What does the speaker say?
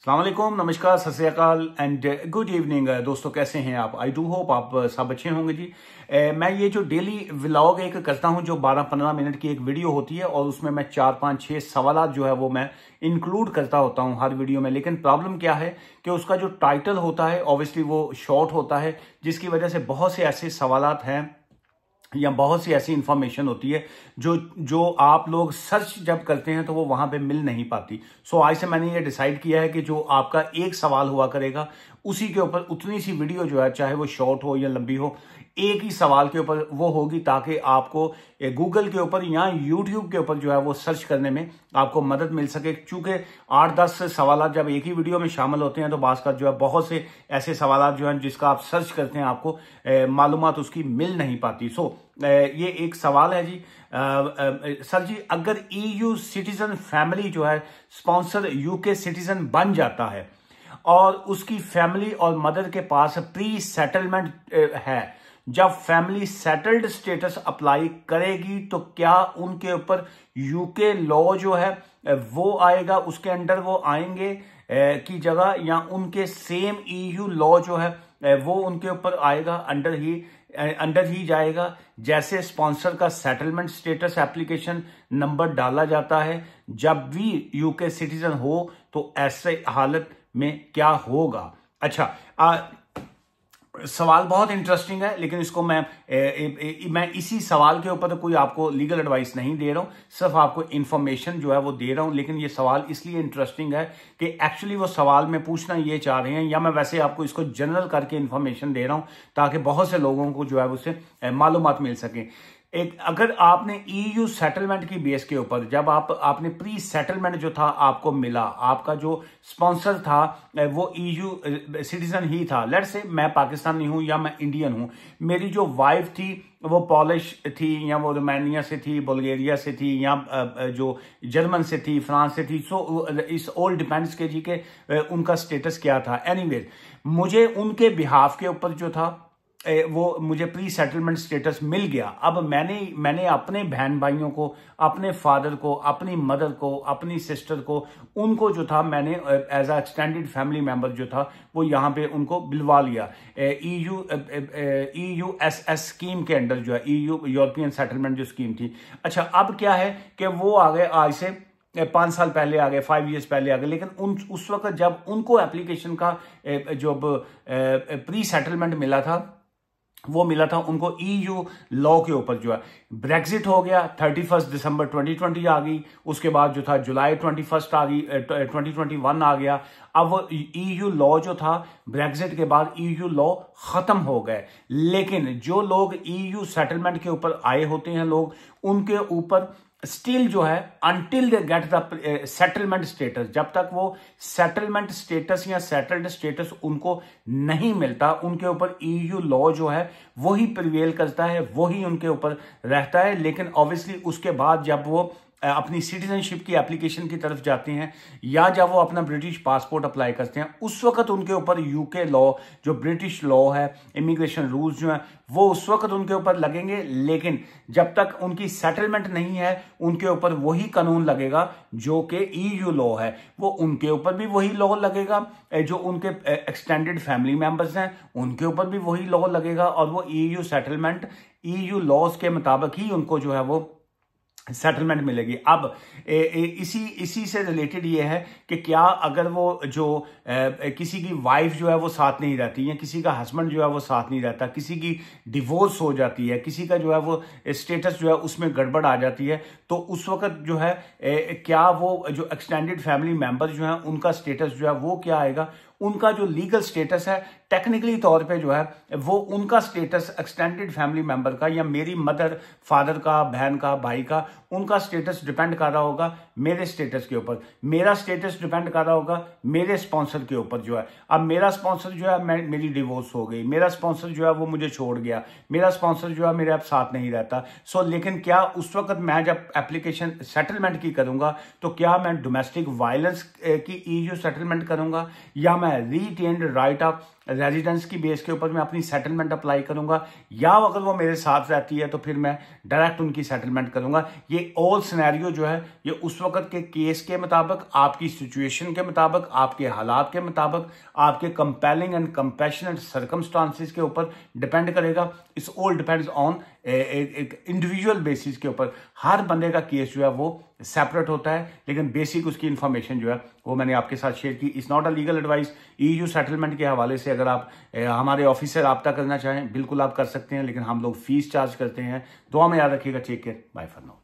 अस्सलाम वालेकुम, नमस्कार, सत श्री अकाल एंड गुड इवनिंग दोस्तों। कैसे हैं आप? आई डू होप आप सब अच्छे होंगे जी। मैं ये जो डेली व्लॉग एक करता हूं, जो 12-15 मिनट की एक वीडियो होती है और उसमें मैं 4-5-6 सवालात जो है वो मैं इंक्लूड करता होता हूं हर वीडियो में। लेकिन प्रॉब्लम क्या है कि उसका जो टाइटल होता है ऑब्वियसली वो शॉर्ट होता है, जिसकी वजह से बहुत से ऐसे सवालात हैं या बहुत सी ऐसी इंफॉर्मेशन होती है जो जो आप लोग सर्च जब करते हैं तो वो वहां पे मिल नहीं पाती। सो आज से मैंने ये डिसाइड किया है कि जो आपका एक सवाल हुआ करेगा उसी के ऊपर उतनी सी वीडियो जो है, चाहे वो शॉर्ट हो या लंबी हो, एक ही सवाल के ऊपर वो होगी, ताकि आपको गूगल के ऊपर या यूट्यूब के ऊपर जो है वो सर्च करने में आपको मदद मिल सके। चूंकि 8-10 सवाल जब एक ही वीडियो में शामिल होते हैं तो बाज़ जो है बहुत से ऐसे सवाल जो हैं जिसका आप सर्च करते हैं आपको मालूमात उसकी मिल नहीं पाती। सो ये एक सवाल है जी। सर जी, अगर EU सिटीजन फैमिली जो है स्पॉन्सर UK सिटीजन बन जाता है और उसकी फैमिली और मदर के पास प्री सेटलमेंट है, जब फैमिली सेटल्ड स्टेटस अप्लाई करेगी तो क्या उनके ऊपर UK लॉ जो है वो आएगा, उसके अंडर वो आएंगे की जगह, या उनके सेम EU लॉ जो है वो उनके ऊपर आएगा, अंडर ही जाएगा? जैसे स्पॉन्सर का सेटलमेंट स्टेटस एप्लीकेशन नंबर डाला जाता है जब भी UK सिटीजन हो, तो ऐसे हालत में क्या होगा? अच्छा, सवाल बहुत इंटरेस्टिंग है, लेकिन इसको मैं इसी सवाल के ऊपर तो कोई आपको लीगल एडवाइस नहीं दे रहा हूं, सिर्फ आपको इंफॉर्मेशन जो है वो दे रहा हूं। लेकिन ये सवाल इसलिए इंटरेस्टिंग है कि एक्चुअली वो सवाल में पूछना ये चाह रहे हैं, या मैं वैसे आपको इसको जनरल करके इंफॉर्मेशन दे रहा हूं ताकि बहुत से लोगों को जो है उससे मालूमात मिल सके। अगर आपने EU सेटलमेंट की बेस के ऊपर, जब आपने प्री सेटलमेंट जो था आपको मिला, आपका जो स्पॉन्सर था वो EU सिटीजन ही था, लेट्स से मैं पाकिस्तानी हूं या मैं इंडियन हूं, मेरी जो वाइफ थी वो पॉलिश थी या वो रोमानिया से थी, बुल्गारिया से थी, या जो जर्मन से थी, फ्रांस से थी। सो इस ऑल डिपेंड्स के जी के उनका स्टेटस क्या था। एनीवेज, मुझे उनके बिहाफ के ऊपर जो था वो मुझे प्री सेटलमेंट स्टेटस मिल गया। अब मैंने अपने बहन भाइयों को, अपने फादर को, अपनी मदर को, अपनी सिस्टर को, उनको जो था मैंने as a extended family member जो था वो यहाँ पे उनको बुलवा लिया। EUSS स्कीम के अंडर जो है, यूरोपियन सेटलमेंट जो स्कीम थी। अच्छा, अब क्या है कि वो आ गए, आज से 5 साल पहले आ गए, 5 years पहले आ गए। लेकिन उस वक्त जब उनको एप्लीकेशन का जो प्री सेटलमेंट मिला था वो मिला था उनको EU लॉ के ऊपर जो है। ब्रेक्सिट हो गया, 31 दिसंबर 2020 आ गई, उसके बाद जो था जुलाई 21 आ गई, 2021 आ गया। अब वो EU लॉ जो था ब्रेक्सिट के बाद EU लॉ खत्म हो गए। लेकिन जो लोग EU सेटलमेंट के ऊपर आए होते हैं लोग, उनके ऊपर स्टिल जो है until they get the settlement status, जब तक वो सेटलमेंट स्टेटस या सेटल्ड स्टेटस उनको नहीं मिलता, उनके ऊपर EU लॉ जो है वही प्रिवेल करता है, वही उनके ऊपर रहता है। लेकिन ऑब्वियसली उसके बाद जब वो अपनी सिटीजनशिप की एप्लीकेशन की तरफ जाते हैं या जब वो अपना ब्रिटिश पासपोर्ट अप्लाई करते हैं, उस वक्त उनके ऊपर UK लॉ, जो ब्रिटिश लॉ है, इमिग्रेशन रूल्स जो हैं, वो उस वक्त उनके ऊपर लगेंगे। लेकिन जब तक उनकी सेटलमेंट नहीं है, उनके ऊपर वही कानून लगेगा जो कि EU लॉ है, वो उनके ऊपर भी वही लॉ लगेगा। जो उनके एक्सटेंडेड फैमिली मेंबर्स हैं उनके ऊपर भी वही लॉ लगेगा, और वो EU सेटलमेंट, EU लॉज के मुताबिक ही उनको जो है वो सेटलमेंट मिलेगी। अब इसी से रिलेटेड ये है कि क्या अगर वो जो किसी की वाइफ जो है वो साथ नहीं रहती, या किसी का हस्बैंड जो है वो साथ नहीं रहता, किसी की डिवोर्स हो जाती है, किसी का जो है वो स्टेटस जो है उसमें गड़बड़ आ जाती है, तो उस वक्त जो है क्या वो जो एक्सटेंडेड फैमिली मेंबर जो है उनका स्टेटस जो है वो क्या आएगा? उनका जो लीगल स्टेटस है टेक्निकली तौर पे जो है वो उनका स्टेटस एक्सटेंडेड फैमिली मेंबर का, या मेरी मदर फादर का, बहन का, भाई का, उनका स्टेटस डिपेंड कर रहा होगा मेरे स्टेटस के ऊपर। मेरा स्टेटस डिपेंड कर रहा होगा मेरे स्पॉन्सर के ऊपर जो है। अब मेरा स्पॉन्सर जो है, मेरी डिवोर्स हो गई, मेरा स्पॉन्सर जो है वो मुझे छोड़ गया, मेरा स्पॉन्सर जो है मेरे अब साथ नहीं रहता। सो लेकिन क्या उस वक्त मैं जब एप्लीकेशन सेटलमेंट की करूंगा तो क्या मैं डोमेस्टिक वायलेंस की EU सेटलमेंट करूंगा, या मैं रीटेन्ड राइट ऑफ रेजिडेंस की बेस के ऊपर मैं अपनी सेटलमेंट अप्लाई करूंगा, या अगर वो मेरे साथ रहती है तो फिर मैं डायरेक्ट उनकी सेटलमेंट करूंगा। ये ऑल सिनेरियो जो है ये उस वक्त के केस के मुताबिक, आपकी सिचुएशन के मुताबिक, आपके हालात के मुताबिक, आपके कंपेलिंग एंड कंपैशनेट सर्कमस्टांसिस के ऊपर डिपेंड करेगा। इट्स ऑल डिपेंड्स ऑन एक इंडिविजुअल बेसिस के ऊपर। हर बंदे का केस जो है वो सेपरेट होता है, लेकिन बेसिक उसकी इंफॉर्मेशन जो है वो मैंने आपके साथ शेयर की। It's not a legal advice. EU settlement के हवाले से अगर आप हमारे ऑफिस से रब्ता करना चाहें बिल्कुल आप कर सकते हैं, लेकिन हम लोग फीस चार्ज करते हैं। दुआ में याद रखिएगा। Take care, bye for now.